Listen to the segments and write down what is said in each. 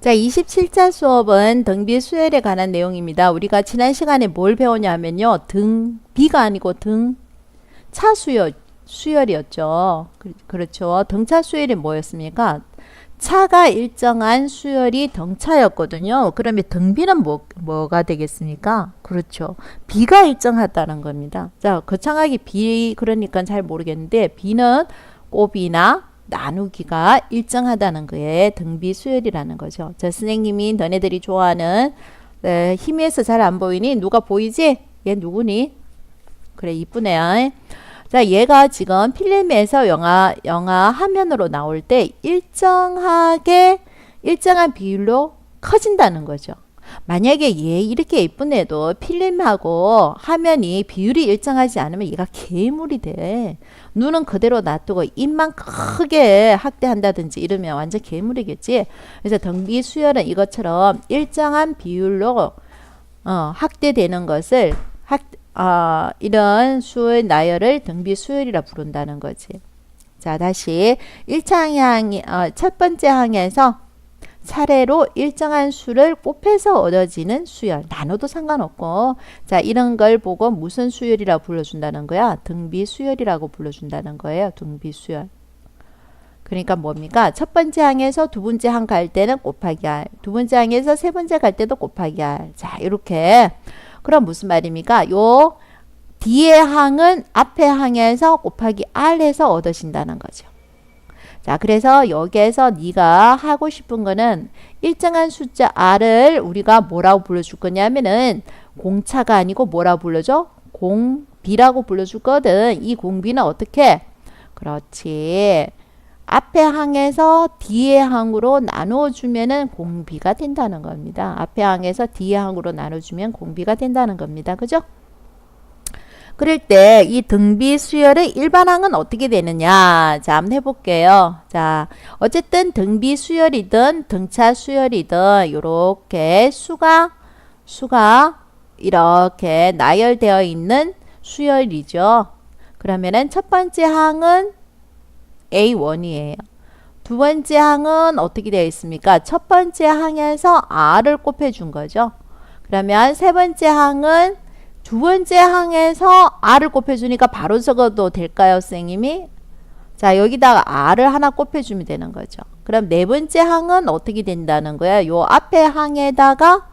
자, 27차 수업은 등비 수열에 관한 내용입니다. 우리가 지난 시간에 뭘 배웠냐면요. 등비가 아니고 등차 수열이었죠. 그렇죠. 등차 수열이 뭐였습니까? 차가 일정한 수열이 등차였거든요. 그러면 등비는 뭐가 되겠습니까? 그렇죠. 비가 일정하다는 겁니다. 자, 거창하게 비 그러니까 잘 모르겠는데 비는 곱이나 나누기가 일정하다는 거에 등비 수열이라는 거죠. 자, 선생님이 너네들이 좋아하는 희미해서 잘 안 보이니? 누가 보이지? 얘 누구니? 그래, 이쁘네요. 자, 얘가 지금 필름에서 영화 화면으로 나올 때 일정한 비율로 커진다는 거죠. 만약에 얘 이렇게 예쁜 애도 필름하고 화면이 비율이 일정하지 않으면 얘가 괴물이 돼. 눈은 그대로 놔두고 입만 크게 확대한다든지 이러면 완전 괴물이겠지. 그래서 등비 수열은 이것처럼 일정한 비율로 확대되는 것을 이런 수의 나열을 등비 수열이라 부른다는 거지. 자, 다시 1차 항이 첫 번째 항에서 차례로 일정한 수를 곱해서 얻어지는 수열. 나눠도 상관없고. 자, 이런 걸 보고 무슨 수열이라고 불러준다는 거야? 등비 수열이라고 불러준다는 거예요. 등비 수열. 그러니까 뭡니까? 첫 번째 항에서 두 번째 항 갈 때는 곱하기 R. 두 번째 항에서 세 번째 갈 때도 곱하기 R. 자, 이렇게. 그럼 무슨 말입니까? 요 뒤의 항은 앞의 항에서 곱하기 R 해서 얻으신다는 거죠. 자, 그래서 여기에서 네가 하고 싶은 거는 일정한 숫자 R을 우리가 뭐라고 불러줄 거냐면은 공차가 아니고 뭐라고 불러줘? 공비라고 불러줄 거든. 이 공비는 어떻게? 그렇지. 앞의 항에서 뒤의 항으로 나눠주면은 공비가 된다는 겁니다. 앞의 항에서 뒤의 항으로 나눠주면 공비가 된다는 겁니다. 그죠? 그럴 때 이 등비 수열의 일반항은 어떻게 되느냐? 자, 한번 해볼게요. 자, 어쨌든 등비 수열이든 등차 수열이든 요렇게 수가 이렇게 나열되어 있는 수열이죠. 그러면은 첫 번째 항은 A1이에요. 두 번째 항은 어떻게 되어 있습니까? 첫 번째 항에서 R을 곱해준 거죠. 그러면 세 번째 항은 두 번째 항에서 R을 곱해주니까 바로 적어도 될까요, 선생님이? 자, 여기다가 R을 하나 곱해주면 되는 거죠. 그럼 네 번째 항은 어떻게 된다는 거야? 요 앞에 항에다가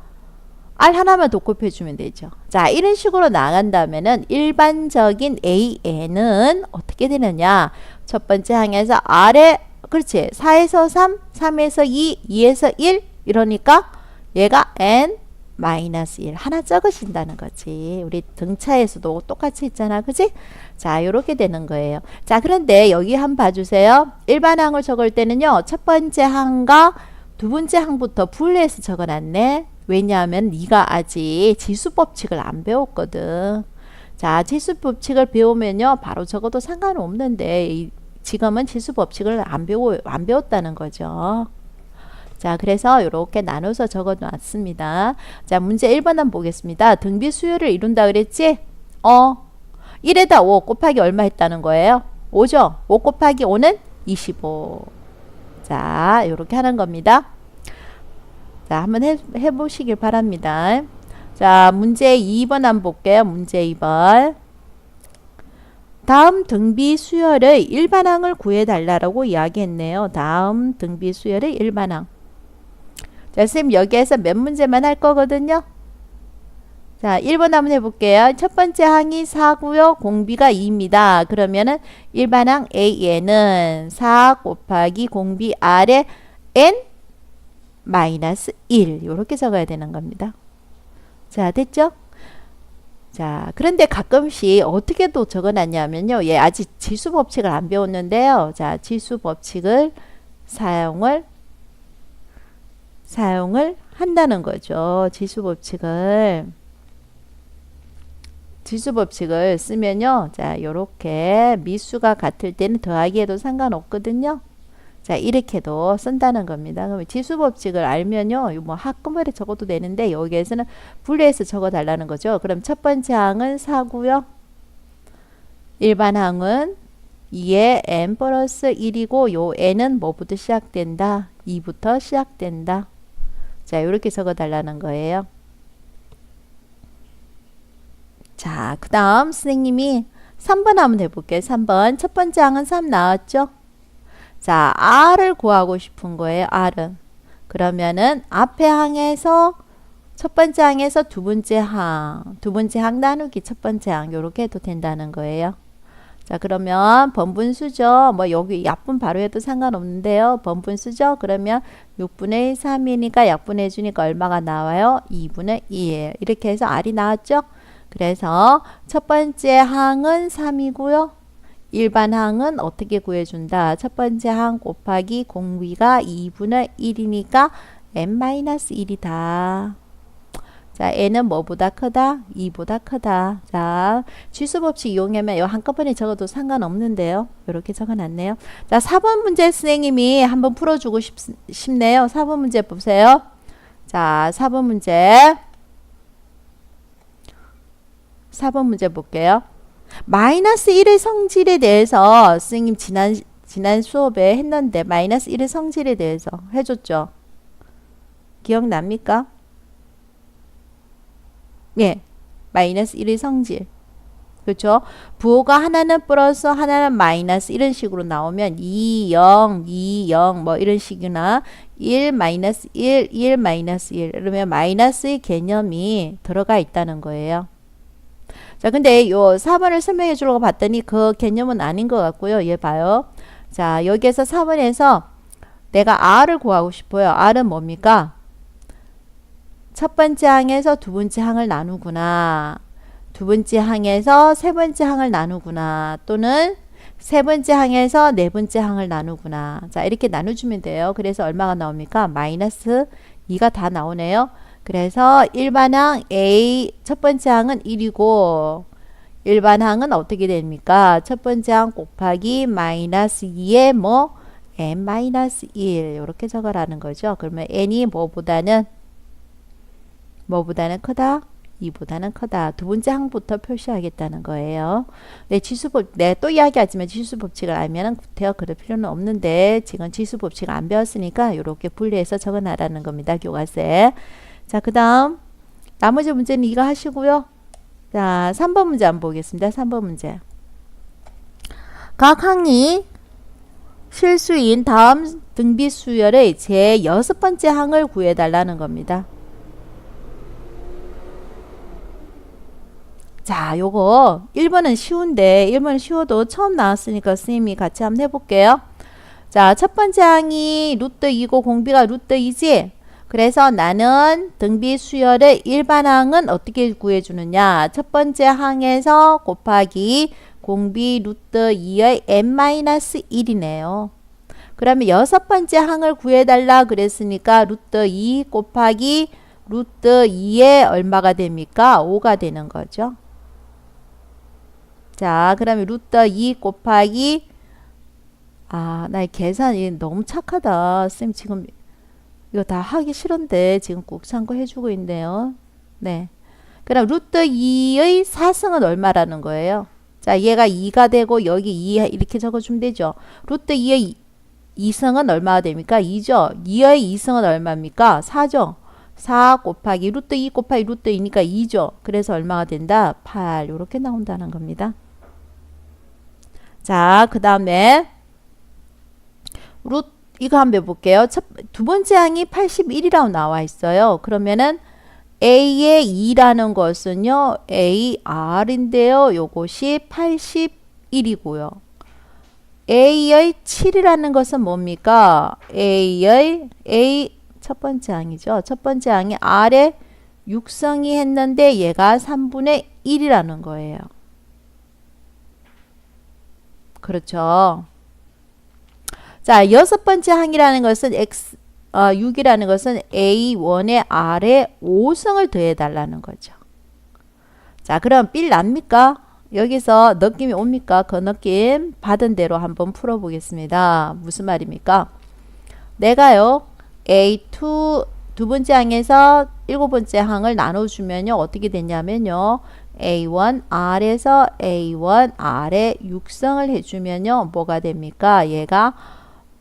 R 하나만 더 곱해주면 되죠. 자, 이런 식으로 나간다면은 일반적인 AN은 어떻게 되느냐? 첫 번째 항에서 R에, 그렇지. 4에서 3, 3에서 2, 2에서 1 이러니까 얘가 N 마이너스 1 하나 적으신다는 거지. 우리 등차에서도 똑같이 있잖아. 그지? 자, 요렇게 되는 거예요. 자, 그런데 여기 한번 봐주세요. 일반항을 적을 때는요. 첫 번째 항과 두 번째 항부터 분리해서 적어놨네. 왜냐하면 네가 아직 지수법칙을 안 배웠거든. 자, 지수법칙을 배우면요. 바로 적어도 상관없는데 지금은 지수법칙을 안 배웠다는 거죠. 자, 그래서 이렇게 나눠서 적어 놨습니다. 자, 문제 1번 한번 보겠습니다. 등비 수열을 이룬다 그랬지? 1에다 5 곱하기 얼마 했다는 거예요? 5죠? 5 곱하기 5는 25. 자, 이렇게 하는 겁니다. 자, 한번 해보시길 바랍니다. 자, 문제 2번 한번 볼게요. 문제 2번. 다음 등비 수열의 일반항을 구해달라고 이야기했네요. 다음 등비 수열의 일반항. 자, 선생님 여기에서 몇 문제만 할 거거든요. 자, 1번 한번 해볼게요. 첫 번째 항이 4고요. 공비가 2입니다. 그러면은 일반항 AN은 4 곱하기 공비 R에 N 마이너스 1 이렇게 적어야 되는 겁니다. 자, 됐죠? 자, 그런데 가끔씩 어떻게 또 적어놨냐면요. 얘 아직 지수법칙을 안 배웠는데요. 자, 지수법칙을 사용을 한다는 거죠. 지수법칙을 쓰면요. 자, 요렇게 미수가 같을 때는 더하기 해도 상관없거든요. 자, 이렇게도 쓴다는 겁니다. 그럼 지수법칙을 알면요. 뭐 한꺼번에 적어도 되는데 여기에서는 분리해서 적어 달라는 거죠. 그럼 첫 번째 항은 4고요. 일반 항은 2에 n 플러스 1이고 요 n은 뭐부터 시작된다? 2부터 시작된다. 자, 이렇게 적어 달라는 거예요. 자, 그 다음 선생님이 3번 한번 해볼게요. 3번. 첫 번째 항은 3 나왔죠? 자, R을 구하고 싶은 거예요. R은. 그러면은 앞에 항에서 첫 번째 항에서 두 번째 항 나누기 첫 번째 항 요렇게 해도 된다는 거예요. 자, 그러면 번분수죠. 뭐 여기 약분 바로 해도 상관없는데요. 번분수죠. 그러면 6분의 3이니까 약분해 주니까 얼마가 나와요? 2분의 2예요. 이렇게 해서 R이 나왔죠. 그래서 첫 번째 항은 3이고요. 일반 항은 어떻게 구해준다? 첫 번째 항 곱하기 공비가 2분의 1이니까 n-1이다. 자, n은 뭐보다 크다? 2보다 크다. 자, 지수법칙 이용하면 이거 한꺼번에 적어도 상관없는데요. 이렇게 적어놨네요. 자, 4번 문제 선생님이 한번 풀어주고 싶네요. 4번 문제 보세요. 자, 4번 문제. 4번 문제 볼게요. 마이너스 1의 성질에 대해서 선생님 지난 수업에 했는데 마이너스 1의 성질에 대해서 해줬죠. 기억납니까? 예, 마이너스 1의 성질. 그렇죠? 부호가 하나는 플러스 하나는 마이너스 이런 식으로 나오면 2, 0, 2, 0 뭐 이런 식이나 1, 마이너스 1, 1, 마이너스 1 이러면 마이너스의 개념이 들어가 있다는 거예요. 자, 근데 요 4번을 설명해 주려고 봤더니 그 개념은 아닌 것 같고요. 얘 봐요. 자, 여기에서 4번에서 내가 R을 구하고 싶어요. R은 뭡니까? 첫 번째 항에서 두 번째 항을 나누구나. 두 번째 항에서 세 번째 항을 나누구나. 또는 세 번째 항에서 네 번째 항을 나누구나. 자, 이렇게 나눠주면 돼요. 그래서 얼마가 나옵니까? 마이너스 2가 다 나오네요. 그래서 일반항 A 첫 번째 항은 1이고 일반항은 어떻게 됩니까? 첫 번째 항 곱하기 마이너스 2에 뭐 n-1 이렇게 적어라는 거죠. 그러면 n이 뭐보다는 크다? 2보다는 크다. 두 번째 항부터 표시하겠다는 거예요. 네, 지수법, 네, 또 이야기하지만 지수법칙을 알면은 구태여 그럴 필요는 없는데 지금 지수법칙을 안 배웠으니까 이렇게 분리해서 적어놔라는 겁니다. 교과서에. 자, 그 다음 나머지 문제는 이거 하시고요. 자, 3번 문제 한번 보겠습니다. 3번 문제. 각 항이 실수인 다음 등비 수열의 제 6번째 항을 구해달라는 겁니다. 자, 요거 1번은 쉬운데 1번은 쉬워도 처음 나왔으니까 선생님이 같이 한번 해볼게요. 자, 첫 번째 항이 루트 2고 공비가 루트 2지. 그래서 나는 등비 수열의 일반 항은 어떻게 구해주느냐. 첫 번째 항에서 곱하기 공비 루트 2의 n-1이네요. 그러면 여섯 번째 항을 구해달라 그랬으니까 루트 2 곱하기 루트 2의 얼마가 됩니까? 5가 되는 거죠. 자, 그러면 루트 2 곱하기 나 계산이 너무 착하다. 쌤 지금 이거 다 하기 싫은데 지금 꼭 참고해 주고 있네요. 네. 그럼 루트 2의 4승은 얼마라는 거예요? 자, 얘가 2가 되고 여기 2 이렇게 적어주면 되죠. 루트 2의 2승은 얼마가 됩니까? 2죠. 2의 2승은 얼마입니까? 4죠. 4 곱하기 루트 2 곱하기 루트 2니까 2죠. 그래서 얼마가 된다? 8 이렇게 나온다는 겁니다. 자, 그 다음에 이거 한번 해볼게요. 두 번째 항이 81이라고 나와 있어요. 그러면은 A의 2라는 것은요. AR인데요. 요것이 81이고요. A의 7이라는 것은 뭡니까? A 첫 번째 항이죠. 첫 번째 항이 R에 육성이 했는데 얘가 3분의 1이라는 거예요. 그렇죠. 자, 여섯 번째 항이라는 것은 6이라는 것은 A1의 R에 5승을 더해달라는 거죠. 자, 그럼 삘 납니까? 여기서 느낌이 옵니까? 그 느낌 받은 대로 한번 풀어보겠습니다. 무슨 말입니까? 내가요, A2 두 번째 항에서 일곱 번째 항을 나눠주면요. 어떻게 되냐면요. A1R에서 A1R에 육성을 해주면요. 뭐가 됩니까? 얘가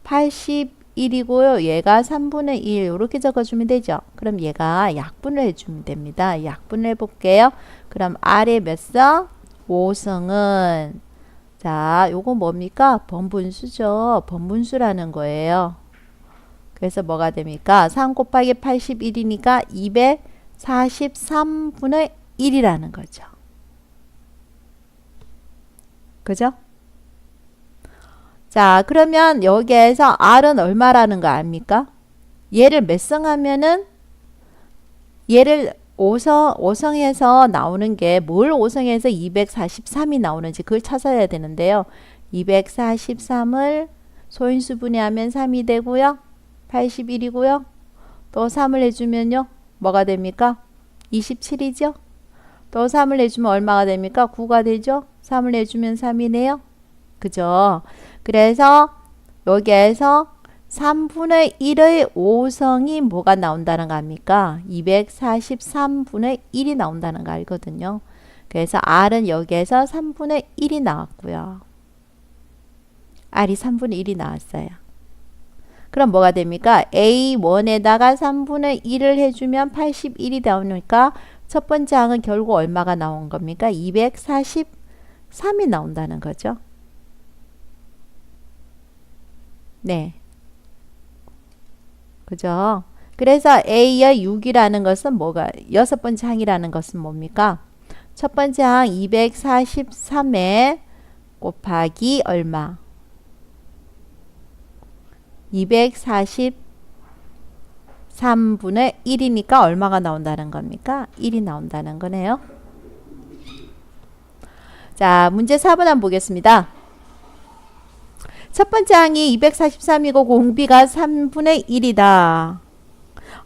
81 1이고요. 얘가 3분의 1 이렇게 적어주면 되죠. 그럼 얘가 약분을 해주면 됩니다. 약분을 해볼게요. 그럼 R의 몇 성? 5성은 자, 요거 뭡니까? 번분수죠. 번분수라는 거예요. 그래서 뭐가 됩니까? 3 곱하기 81이니까 243분의 1이라는 거죠. 그죠? 자, 그러면 여기에서 R은 얼마라는 거 압니까? 얘를 몇 성 하면은 얘를 5성에서 나오는 게 뭘 5성에서 243이 나오는지 그걸 찾아야 되는데요. 243을 소인수 분해하면 3이 되고요. 81이고요. 또 3을 해주면요. 뭐가 됩니까? 27이죠. 또 3을 해주면 얼마가 됩니까? 9가 되죠. 3을 해주면 3이네요. 그죠? 그래서 여기에서 3분의 1의 5성이 뭐가 나온다는 거 아닙니까? 243분의 1이 나온다는 거 알거든요. 그래서 R은 여기에서 3분의 1이 나왔고요. R이 3분의 1이 나왔어요. 그럼 뭐가 됩니까? A1에다가 3분의 1을 해주면 81이 나오니까 첫 번째 항은 결국 얼마가 나온 겁니까? 243이 나온다는 거죠. 네. 그죠? 그래서 A의 6이라는 것은 뭐가, 여섯 번째 항이라는 것은 뭡니까? 첫 번째 항 243에 곱하기 얼마? 243분의 1이니까 얼마가 나온다는 겁니까? 1이 나온다는 거네요. 자, 문제 4번 한번 보겠습니다. 첫 번째 항이 243이고 공비가 3분의 1이다.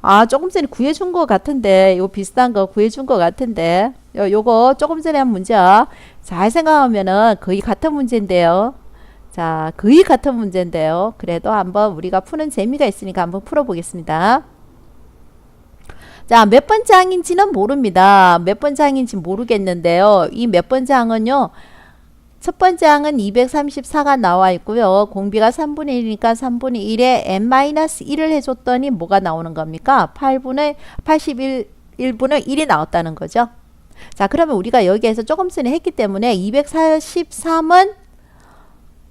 아, 조금 전에 구해준 것 같은데, 요 비슷한 거 구해준 것 같은데, 요거 조금 전에 한 문제 잘 생각하면은 거의 같은 문제인데요. 자, 거의 같은 문제인데요. 그래도 한번 우리가 푸는 재미가 있으니까 한번 풀어보겠습니다. 자, 몇 번째 항인지는 모릅니다. 몇 번째 항인지 모르겠는데요. 이 몇 번째 항은요, 첫 번째 항은 234가 나와 있고요. 공비가 3분의 1이니까 3분의 1에 n-1을 해줬더니 뭐가 나오는 겁니까? 81분의 1이 나왔다는 거죠. 자, 그러면 우리가 여기에서 조금 전에 했기 때문에 243은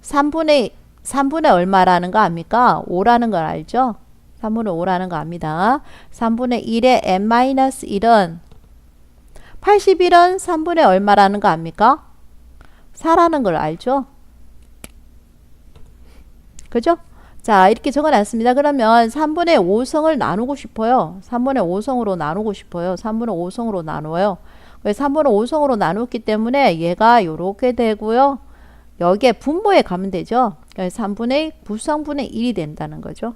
3분의 얼마라는 거 압니까? 5라는 걸 알죠? 3분의 5라는 거 압니다. 3분의 1에 n-1은 81은 3분의 얼마라는 거 압니까? 4라는 걸 알죠? 그죠? 자, 이렇게 적어놨습니다. 그러면 3분의 5성을 나누고 싶어요. 3분의 5성으로 나누고 싶어요. 3분의 5성으로 나누어요. 3분의 5성으로 나눴기 때문에 얘가 이렇게 되고요. 여기에 분모에 가면 되죠. 3분의 9성분의 1이 된다는 거죠.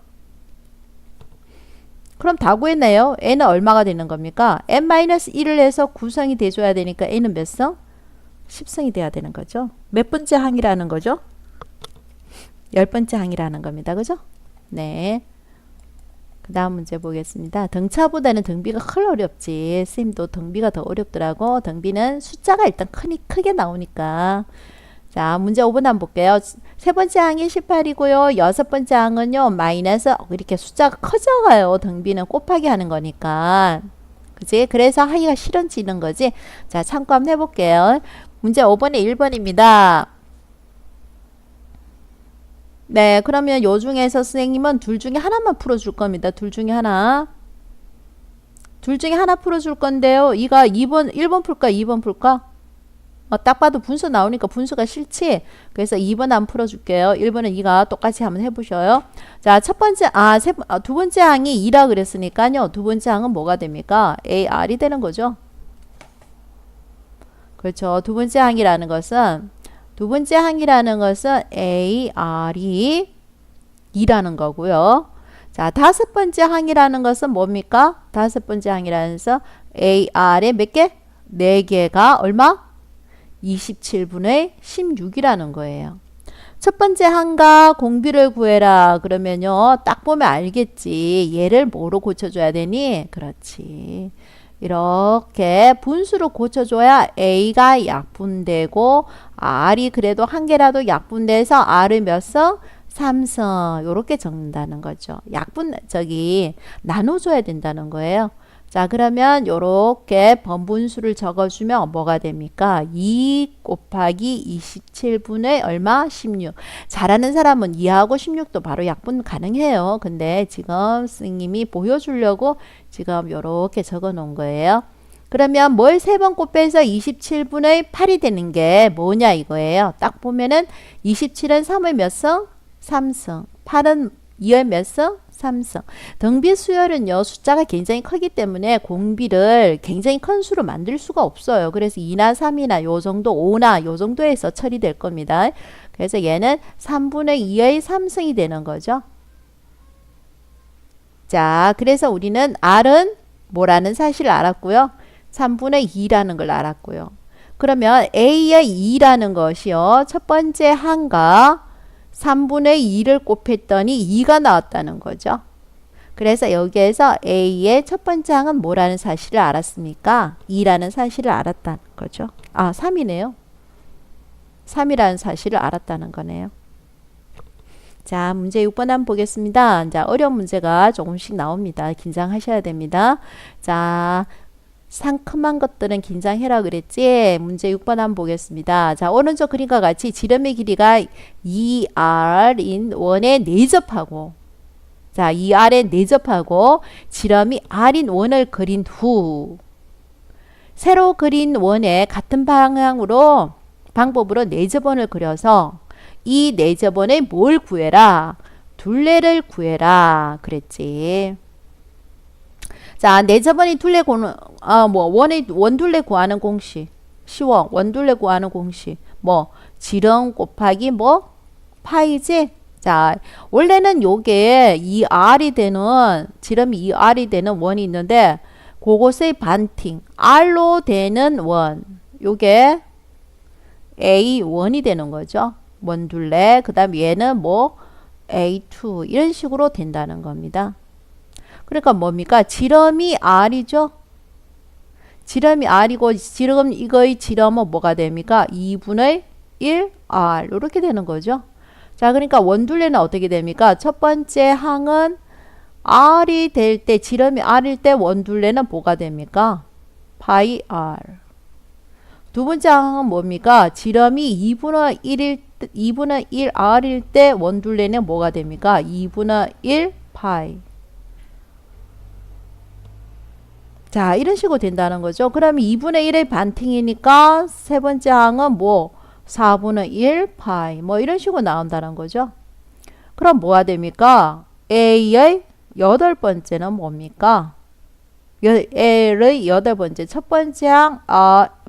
그럼 다 구했네요. n은 얼마가 되는 겁니까? n-1을 해서 9성이 돼줘야 되니까 n은 몇 성? 10성이 돼야 되는 거죠. 몇 번째 항이라는 거죠? 10번째 항이라는 겁니다. 그죠? 네. 그 다음 문제 보겠습니다. 등차보다는 등비가 훨 어렵지. 쌤도 등비가 더 어렵더라고. 등비는 숫자가 일단 크게 나오니까. 자, 문제 5번 한번 볼게요. 세 번째 항이 18이고요. 여섯 번째 항은요, 마이너스, 이렇게 숫자가 커져가요. 등비는 곱하기 하는 거니까. 그지? 그래서 하기가 싫어지는 거지. 자, 참고 한번 해볼게요. 문제 5번에 1번입니다. 네, 그러면 요 중에서 선생님은 둘 중에 하나만 풀어줄 겁니다. 둘 중에 하나. 둘 중에 하나 풀어줄 건데요. 이가 1번 풀까? 2번 풀까? 딱 봐도 분수 나오니까 분수가 싫지? 그래서 2번 한번 풀어줄게요. 1번은 2가 똑같이 한번 해보셔요. 자, 두 번째 항이 2라 그랬으니까요. 두 번째 항은 뭐가 됩니까? AR이 되는 거죠. 그렇죠. 두 번째 항이라는 것은 AR이 2라는 거고요. 자, 다섯 번째 항이라는 것은 뭡니까? 다섯 번째 항이라는 것은 AR의 몇 개? 4개가 얼마? 27분의 16이라는 거예요. 첫 번째 항과 공비를 구해라. 그러면요. 딱 보면 알겠지. 얘를 뭐로 고쳐줘야 되니? 그렇지. 이렇게 분수로 고쳐줘야 A가 약분되고 R이 그래도 한 개라도 약분돼서 R을 몇 성? 삼성 요렇게 적는다는 거죠. 약분 저기 나눠줘야 된다는 거예요. 자, 그러면 요렇게 번분수를 적어주면 뭐가 됩니까? 2 곱하기 27분의 얼마? 16. 잘하는 사람은 2하고 16도 바로 약분 가능해요. 근데 지금 선생님이 보여주려고 지금 요렇게 적어 놓은 거예요. 그러면 뭘 3번 곱해서 27분의 8이 되는 게 뭐냐 이거예요. 딱 보면은 27은 3의 몇 성? 3성. 8은 2의 몇 성? 3성. 등비 수열은요, 숫자가 굉장히 크기 때문에 공비를 굉장히 큰 수로 만들 수가 없어요. 그래서 2나 3이나 요 정도, 5나 요 정도에서 처리될 겁니다. 그래서 얘는 3분의 2의 3승이 되는 거죠. 자, 그래서 우리는 R은 뭐라는 사실을 알았고요. 3분의 2라는 걸 알았고요. 그러면 A의 2라는 것이요, 첫 번째 항과 3분의 2를 곱했더니 2가 나왔다는 거죠. 그래서 여기에서 A의 첫 번째 항은 뭐라는 사실을 알았습니까? 2라는 사실을 알았다는 거죠. 아, 3이네요. 3이라는 사실을 알았다는 거네요. 자, 문제 6번 한번 보겠습니다. 자, 어려운 문제가 조금씩 나옵니다. 긴장하셔야 됩니다. 자, 상큼한 것들은 긴장해라 그랬지. 문제 6번 한번 보겠습니다. 자, 오른쪽 그림과 같이 지름의 길이가 2r인 원에 내접하고, 자, 2r에 내접하고 지름이 r인 원을 그린 후 새로 그린 원에 같은 방법으로 내접원을 그려서 이 내접원의 뭘 구해라? 둘레를 구해라 그랬지. 자, 내접원이 둘레 구하는, 원둘레 구하는 공식. 쉬워. 원둘레 구하는 공식. 지름 곱하기 파이지? 자, 원래는 요게 2r이 되는, 지름이 2r이 되는 원이 있는데, 그것의 반팅. r로 되는 원. 요게 A1이 되는 거죠. 원둘레. 그 다음 얘는 A2. 이런 식으로 된다는 겁니다. 그러니까 뭡니까? 지름이 r이죠. 지름이 r이고 이거의 지름은 뭐가 됩니까? 2분의 1r 이렇게 되는 거죠. 자, 그러니까 원둘레는 어떻게 됩니까? 첫 번째 항은 r이 될 때, 지름이 r일 때 원둘레는 뭐가 됩니까? 파이 r. 두 번째 항은 뭡니까? 지름이 2분의 1r일 때 원둘레는 뭐가 됩니까? 2분의 1 파이. 자, 이런 식으로 된다는 거죠. 그러면 2분의 1의 반팅이니까 세 번째 항은 4분의 1 파이 이런 식으로 나온다는 거죠. 그럼 뭐가 됩니까? A의 여덟 번째는 뭡니까? A의 여덟 번째 첫 번째 항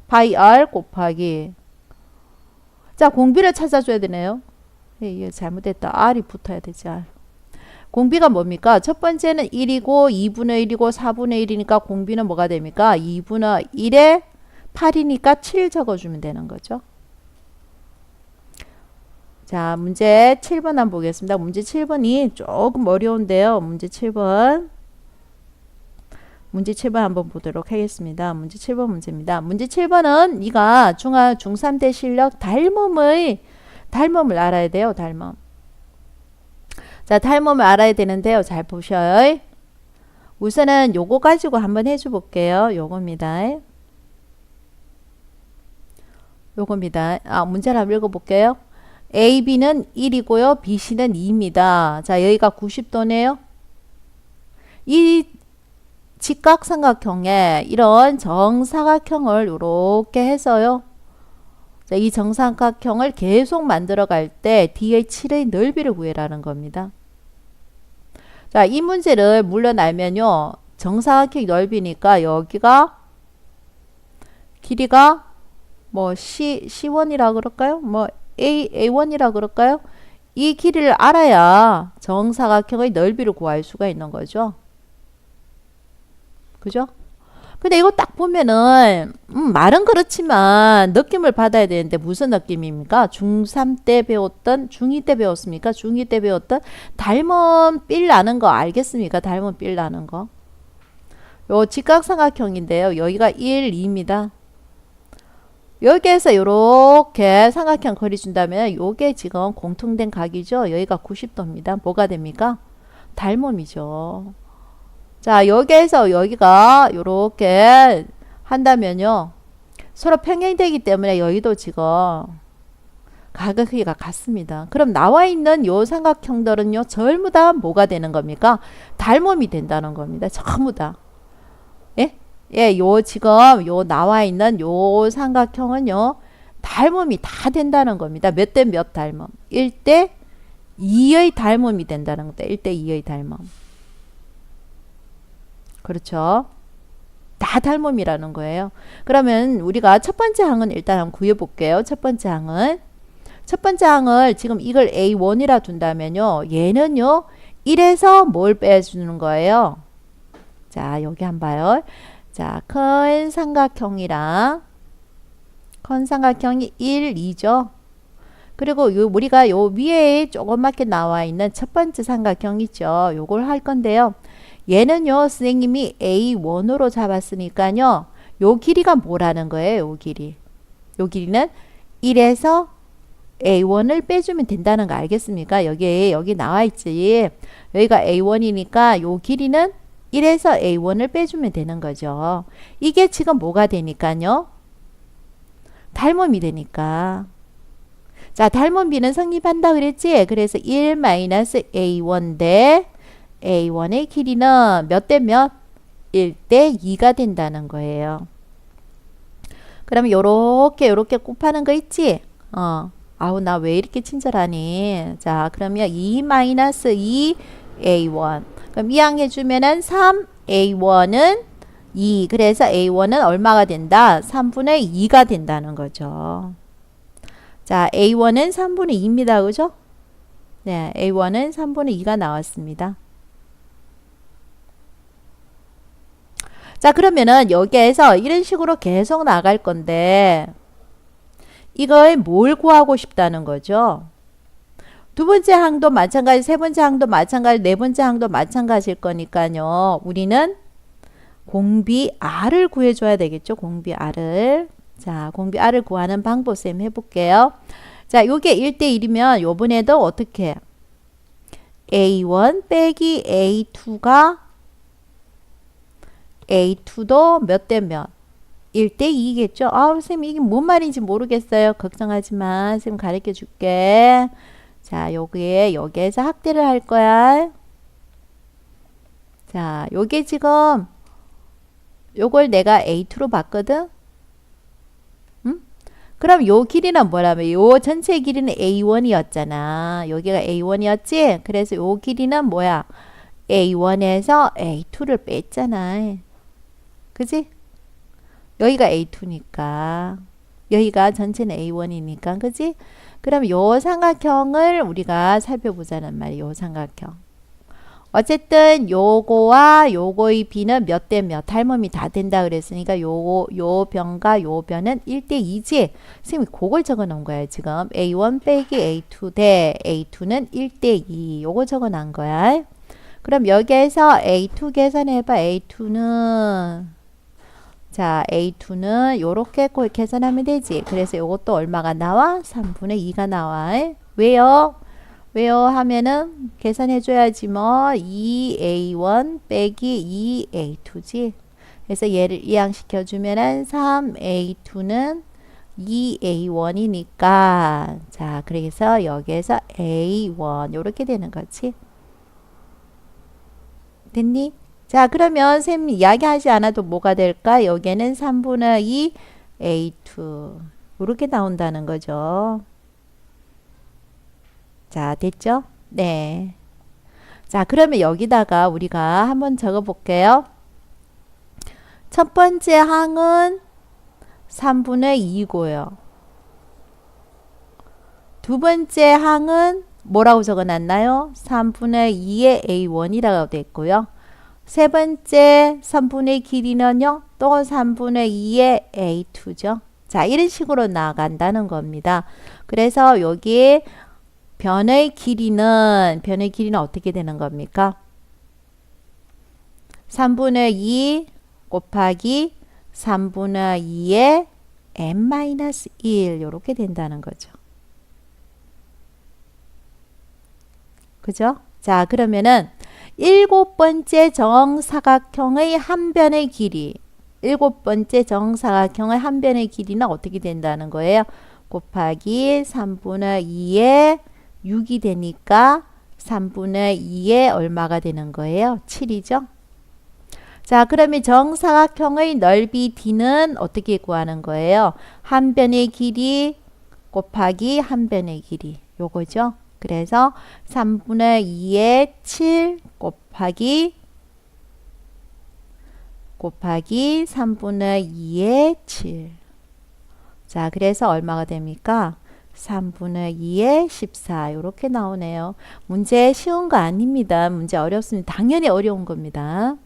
파이 R 곱하기, 자, 공비를 찾아줘야 되네요. 이게 잘못됐다. R이 붙어야 되지. R. 공비가 뭡니까? 첫 번째는 1이고 2분의 1이고 4분의 1이니까 공비는 뭐가 됩니까? 2분의 1에 8이니까 7 적어주면 되는 거죠. 자, 문제 7번 한번 보겠습니다. 문제 7번이 조금 어려운데요. 문제 7번 한번 보도록 하겠습니다. 문제 7번 문제입니다. 문제 7번은 네가 중3 때 실력 닮음을 알아야 돼요. 닮음. 자, 닮음을 알아야 되는데요. 잘 보셔요. 우선은 요거 가지고 한번 해줘 볼게요. 요겁니다. 문제를 한번 읽어볼게요. AB는 1이고요. BC는 2입니다. 자, 여기가 90도네요. 이 직각삼각형에 이런 정사각형을 이렇게 해서요. 자, 이 정사각형을 계속 만들어 갈 때 D의 7의 넓이를 구해라는 겁니다. 자, 이 문제를 물론 알면요. 정사각형 넓이니까 여기가 길이가 C1이라 그럴까요? A1이라 그럴까요? 이 길이를 알아야 정사각형의 넓이를 구할 수가 있는 거죠. 그죠? 근데 이거 딱 보면은 말은 그렇지만 느낌을 받아야 되는데 무슨 느낌입니까? 중3 때 배웠던, 중2 때 배웠습니까? 중2 때 배웠던 닮은 삘 나는 거 알겠습니까? 닮은 삘 나는 거. 요 직각삼각형인데요. 여기가 1, 2입니다. 여기에서 이렇게 삼각형 그려준다면 요게 지금 공통된 각이죠. 여기가 90도입니다. 뭐가 됩니까? 닮음이죠. 자, 여기에서 여기가 이렇게 한다면요. 서로 평행되기 때문에 여기도 지금 각의 크기가 같습니다. 그럼 나와 있는 요 삼각형들은요. 전부 다 뭐가 되는 겁니까? 닮음이 된다는 겁니다. 전부 다. 예? 예, 요 지금 요 나와 있는 요 삼각형은요. 닮음이 다 된다는 겁니다. 몇 대 몇 닮음? 1대 2의 닮음이 된다는 겁니다. 1대 2의 닮음. 그렇죠? 다 닮음이라는 거예요. 그러면 우리가 첫 번째 항은 일단 한번 구해볼게요. 첫 번째 항은. 첫 번째 항을 지금 이걸 A1이라 둔다면요. 얘는요. 1에서 뭘 빼주는 거예요? 자, 여기 한번 봐요. 자, 큰 삼각형이랑 큰 삼각형이 1, 2죠. 그리고 우리가 요 위에 조그맣게 나와 있는 첫 번째 삼각형 있죠. 요걸 할 건데요. 얘는요. 선생님이 A1으로 잡았으니까요. 요 길이가 뭐라는 거예요? 요 길이. 요 길이는 1에서 A1을 빼주면 된다는 거 알겠습니까? 여기 나와 있지. 여기가 A1이니까 요 길이는 1에서 A1을 빼주면 되는 거죠. 이게 지금 뭐가 되니까요? 닮음이 되니까. 자, 닮음비는 성립한다 그랬지? 그래서 1-A1 대 A1의 길이는 몇 대 몇? 1대 2가 된다는 거예요. 그러면 요렇게 곱하는 거 있지? 아우 나 왜 이렇게 친절하니? 자, 그러면 2-2 A1. 그럼 이항해주면은 3A1은 2. 그래서 A1은 얼마가 된다? 3분의 2가 된다는 거죠. 자, A1은 3분의 2입니다. 그죠? 네, A1은 3분의 2가 나왔습니다. 자, 그러면은 여기에서 이런 식으로 계속 나갈 건데 이걸 뭘 구하고 싶다는 거죠? 두 번째 항도 마찬가지, 세 번째 항도 마찬가지, 네 번째 항도 마찬가지일 거니까요. 우리는 공비 R을 구해줘야 되겠죠. 공비 R을. 자, 공비 R을 구하는 방법 쌤 해볼게요. 자, 요게 1대1이면 요번에도 어떻게 A1 빼기 A2가 A2도 몇 대 몇? 1대2겠죠. 아우 쌤 이게 뭔 말인지 모르겠어요. 걱정하지 마. 쌤 가르쳐 줄게. 자, 여기에서 확대를 할 거야. 자, 요게 지금 요걸 내가 A2로 봤거든. 그럼 요 길이는 뭐라면 요 전체 길이는 A1이었잖아. 여기가 A1이었지? 그래서 요 길이는 뭐야? A1에서 A2를 뺐잖아. 그지? 여기가 A2니까 여기가 전체는 A1이니까 그지? 그럼 요 삼각형을 우리가 살펴보자는 말이에요. 요 삼각형. 어쨌든 요거와 요거의 비는 몇 대 몇 닮음이 다 된다 그랬으니까 요 변과 요 변은 1대2지? 선생님이 그걸 적어 놓은 거예요. 지금 A1 빼기 A2 대 A2는 1대2 요거 적어 놓은 거야. 그럼 여기에서 A2 계산해봐. A2는 자, A2는 요렇게 계산하면 되지. 그래서 요것도 얼마가 나와? 3분의 2가 나와. 왜요? 왜요? 하면은 계산해줘야지 뭐 2A1 빼기 2A2지. 그래서 얘를 이항시켜주면은 3A2는 2A1이니까 자, 그래서 여기에서 A1 요렇게 되는 거지. 됐니? 자, 그러면 쌤 이야기하지 않아도 뭐가 될까? 여기에는 3분의 2 A2 이렇게 나온다는 거죠. 자, 됐죠? 네. 자, 그러면 여기다가 우리가 한번 적어 볼게요. 첫 번째 항은 3분의 2고요. 두 번째 항은 뭐라고 적어 놨나요? 3분의 2의 A1이라고 됐고요. 세 번째 3분의 길이는요. 또 3분의 2의 A2죠. 자, 이런 식으로 나간다는 겁니다. 그래서 여기 변의 길이는 어떻게 되는 겁니까? 3분의 2 곱하기 3분의 2의 n-1 요렇게 된다는 거죠. 그죠? 자, 그러면은 일곱 번째 정사각형의 한 변의 길이, 일곱 번째 정사각형의 한 변의 길이는 어떻게 된다는 거예요? 곱하기 3분의 2에 6이 되니까 3분의 2에 얼마가 되는 거예요? 7이죠? 자, 그러면 정사각형의 넓이 d는 어떻게 구하는 거예요? 한 변의 길이 곱하기 한 변의 길이 요거죠? 그래서 3분의 2에 7 곱하기 3분의 2에 7. 자, 그래서 얼마가 됩니까? 3분의 2에 14 이렇게 나오네요. 문제 쉬운 거 아닙니다. 문제 어렵습니다. 당연히 어려운 겁니다.